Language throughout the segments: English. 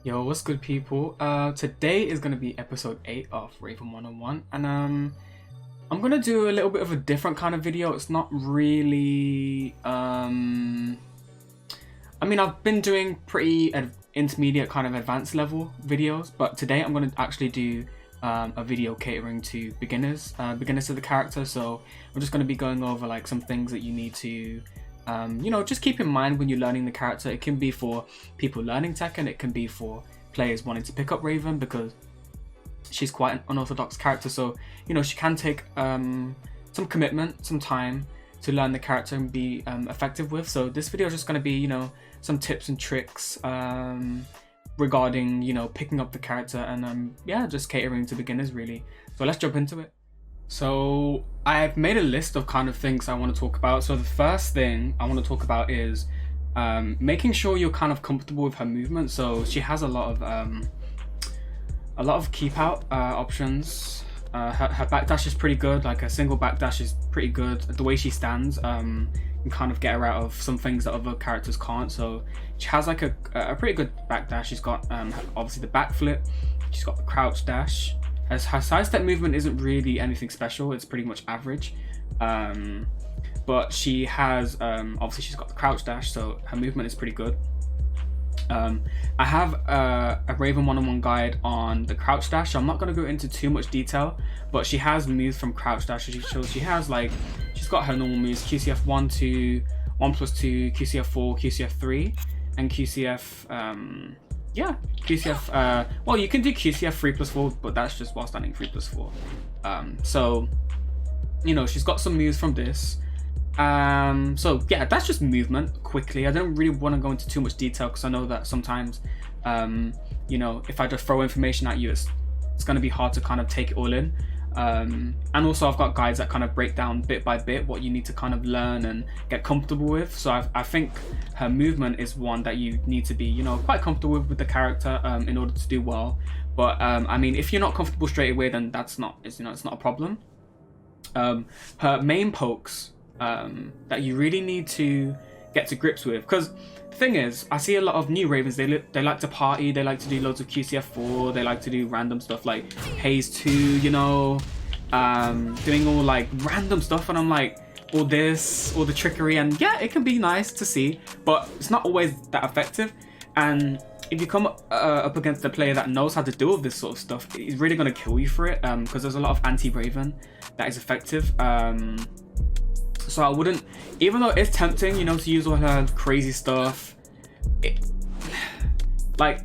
Yo, what's good, people? Today is gonna be episode 8 of Raven 101, and I'm gonna do a little bit of a different kind of video. It's not really I mean, I've been doing pretty intermediate kind of advanced level videos, but today I'm gonna actually do a video catering to beginners to the character. So I'm just gonna be going over like some things that you need to just keep in mind when you're learning the character. It can be for people learning Tekken, it can be for players wanting to pick up Raven because she's quite an unorthodox character. So, she can take some commitment, some time to learn the character and be effective with. So this video is just going to be, some tips and tricks regarding, picking up the character and just catering to beginners really. So let's jump into it. So I've made a list of kind of things I want to talk about. So the first thing I want to talk about is making sure you're kind of comfortable with her movement. So she has a lot of keep out options. Her backdash is pretty good. Like a single backdash is pretty good. The way she stands can kind of get her out of some things that other characters can't. So she has like a pretty good backdash. She's got obviously the backflip. She's got the crouch dash. Her sidestep movement isn't really anything special, it's pretty much average. But she has, obviously she's got the crouch dash, so her movement is pretty good. I have a Raven 101 guide on the crouch dash, so I'm not going to go into too much detail, but she has moves from crouch dash. So she has she's got her normal moves, QCF 1, 2, 1+2, QCF 4, QCF 3, and QCF, QCF, well, you can do QCF 3+4, but that's just while standing 3+4. So, she's got some moves from this. So yeah, that's just movement quickly. I don't really want to go into too much detail because I know that sometimes, if I just throw information at you, it's going to be hard to kind of take it all in. And also I've got guides that kind of break down bit by bit what you need to kind of learn and get comfortable with. So I think her movement is one that you need to be, quite comfortable with the character in order to do well. But I mean, if you're not comfortable straight away, then it's not a problem. Her main pokes that you really need to get to grips with, because the thing is, I see a lot of new Ravens, they like to party, they like to do loads of QCF4, they like to do random stuff like Haze 2, doing all like random stuff, and I'm like, all the trickery, and yeah, it can be nice to see, but it's not always that effective. And if you come up against a player that knows how to deal with this sort of stuff, he's really going to kill you for it, because there's a lot of anti-Raven that is effective. So I wouldn't, even though it's tempting, to use all her crazy stuff,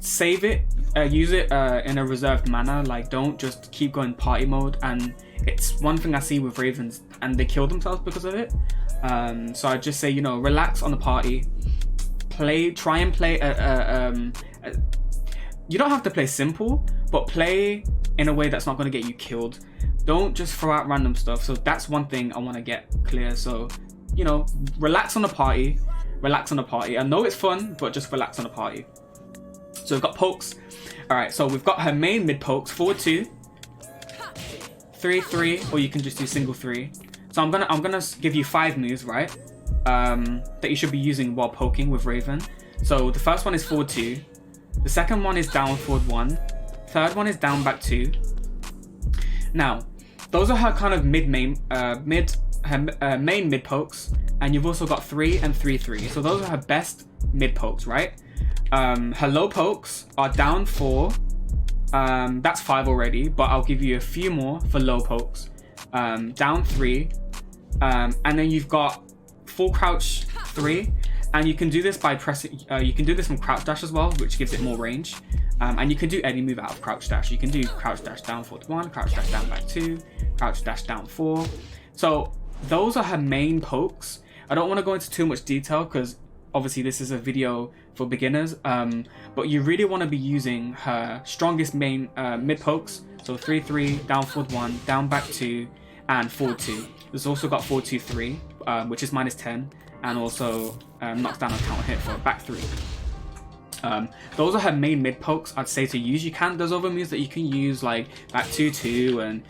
save it, use it in a reserved manner. Like, don't just keep going party mode. And it's one thing I see with Ravens, and they kill themselves because of it. So I just say, relax on the party, try and play. You don't have to play simple, but play in a way that's not going to get you killed. Don't just throw out random stuff. So that's one thing I want to get clear. So, relax on the party. I know it's fun, but just relax on the party. So we've got pokes. All right, so we've got her main mid pokes, forward 2, 3, 3, or you can just do single 3. So I'm gonna give you 5 moves, right? That you should be using while poking with Raven. So the first one is forward 2. The second one is down forward 1. Third one is down back 2. Now, those are her kind of main mid pokes, and you've also got 3 and 3, 3. So those are her best mid pokes, right? Her low pokes are down 4. That's 5 already, but I'll give you a few more for low pokes. Down 3, and then you've got full crouch 3, and you can do this by pressing. You can do this from crouch dash as well, which gives it more range. And you can do any move out of crouch dash. You can do crouch dash down forward 1, crouch dash down back 2, crouch dash down 4. So those are her main pokes. I don't want to go into too much detail because obviously this is a video for beginners. But you really want to be using her strongest main mid pokes. So 3, 3, down forward 1, down back 2, and forward 2. There's also got forward 2, 3, which is -10, and also knocks down a counter hit for back 3. Those are her main mid pokes I'd say to use. There's other moves that you can use like back 2, 2, and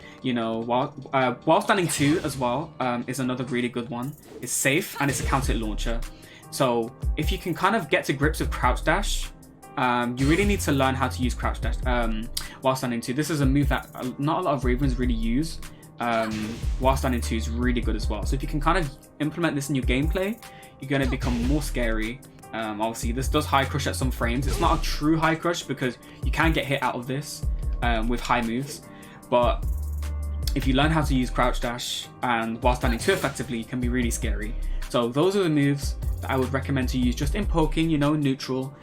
while standing 2 as well is another really good one. It's safe and it's a counter hit launcher. So if you can kind of get to grips with crouch dash you really need to learn how to use crouch dash while standing 2. This is a move that not a lot of Ravens really use. While standing 2 is really good as well. So if you can kind of implement this in your gameplay, you're going to become more scary. Obviously, this does high crush at some frames. It's not a true high crush because you can get hit out of this with high moves. But if you learn how to use crouch dash and while standing 2 effectively, it can be really scary. So those are the moves that I would recommend to use just in poking, you know, neutral.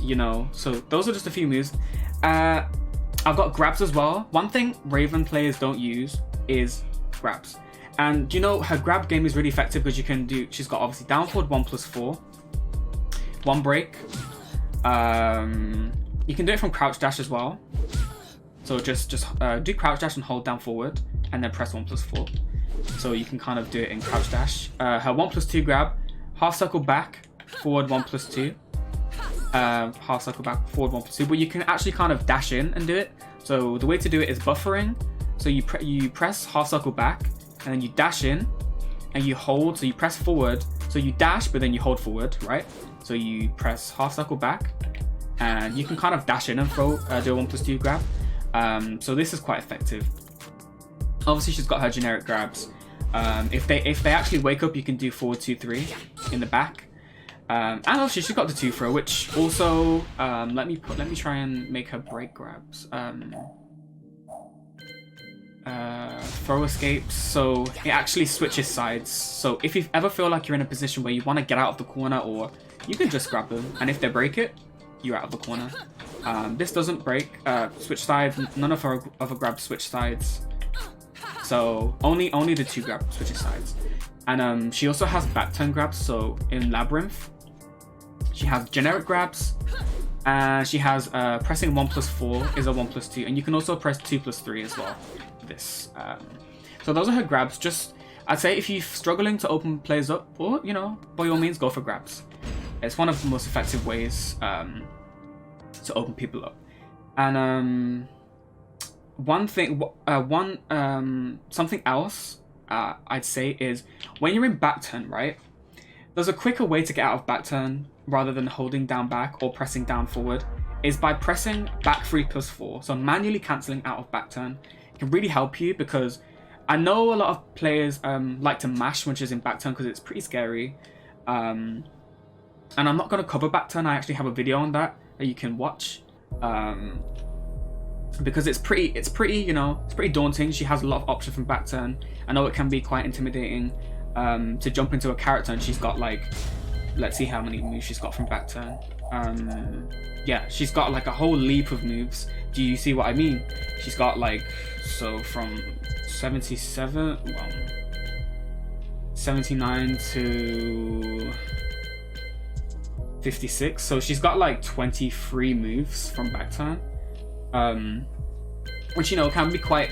You know, so those are just a few moves. I've got grabs as well. One thing Raven players don't use is grabs. And you know, her grab game is really effective because you can do, she's got obviously down forward 1+4, 1 break. You can do it from crouch dash as well. So just do crouch dash and hold down forward and then press 1+4. So you can kind of do it in crouch dash. Her 1+2 grab, half circle back, forward 1+2. Half circle back, forward 1+2. But you can actually kind of dash in and do it. So the way to do it is buffering. So you press half circle back and then you dash in and you hold. So you press forward. So you dash, but then you hold forward, right? So you press half circle back and you can kind of dash in and throw, do a 1+2 grab. So this is quite effective. Obviously, she's got her generic grabs. If they actually wake up, you can do forward 2-3 in the back. And obviously, she's got the 2 throw, which also let me try and make her break grabs. Throw escapes, so it actually switches sides. So if you ever feel like you're in a position where you want to get out of the corner, or you can just grab them, and if they break it, you're out of the corner. This doesn't break. Switch sides. None of her other grabs switch sides. So only the 2 grab switches sides. And she also has backturn grabs. So in Labyrinth, she has generic grabs. And she has pressing 1+4 is a 1+2, and you can also press 2+3 as well. This. So those are her grabs. Just I'd say if you're struggling to open players up, or you know, by all means, go for grabs. It's one of the most effective ways to open people up. And one thing, something else I'd say is when you're in backturn, right? There's a quicker way to get out of backturn rather than holding down back or pressing down forward, is by pressing back 3+4. So manually cancelling out of backturn can really help you, because I know a lot of players like to mash when she's in backturn because it's pretty scary. And I'm not going to cover backturn. I actually have a video on that you can watch, because it's pretty, you know, it's pretty daunting. She has a lot of options from backturn. I know it can be quite intimidating to jump into a character, and she's got like, let's see how many moves she's got from backturn. Yeah, she's got like a whole leap of moves. Do you see what I mean? She's got like, so from 77, well, 79 to 56. So she's got like 23 moves from backturn, which, you know, can be quite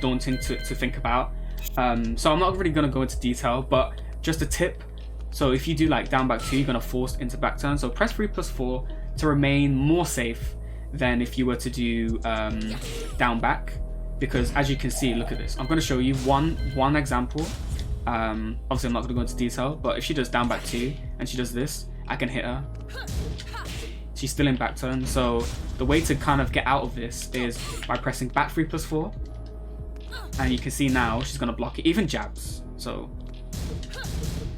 daunting to think about. So I'm not really going to go into detail, but just a tip. So if you do like down back 2, you're going to force into backturn. So press 3+4 to remain more safe than if you were to do down back. Because as you can see, look at this. I'm going to show you one example. Obviously, I'm not going to go into detail, but if she does down back 2 and she does this, I can hit her. She's still in backturn. So the way to kind of get out of this is by pressing back 3+4. And you can see now she's going to block it, even jabs. So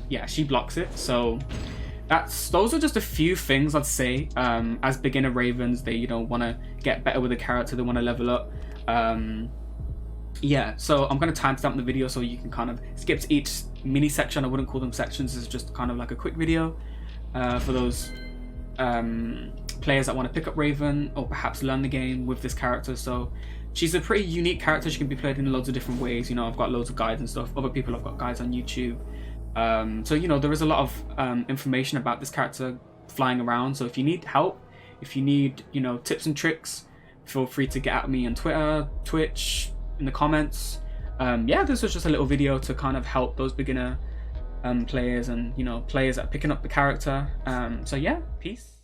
yeah, she blocks it. So those are just a few things I'd say. As beginner Ravens, they, you know, want to get better with the character, they want to level up. Yeah, so I'm going to timestamp the video so you can kind of skip to each mini section. I wouldn't call them sections. This is just kind of like a quick video for those players that want to pick up Raven or perhaps learn the game with this character. So she's a pretty unique character. She can be played in loads of different ways. You know, I've got loads of guides and stuff. Other people have got guides on YouTube. So, you know, there is a lot of information about this character flying around. So if you need help, if you need, you know, tips and tricks, feel free to get at me on Twitter, Twitch, in the comments. Yeah, this was just a little video to kind of help those beginner players and, you know, players that are picking up the character. So yeah, peace.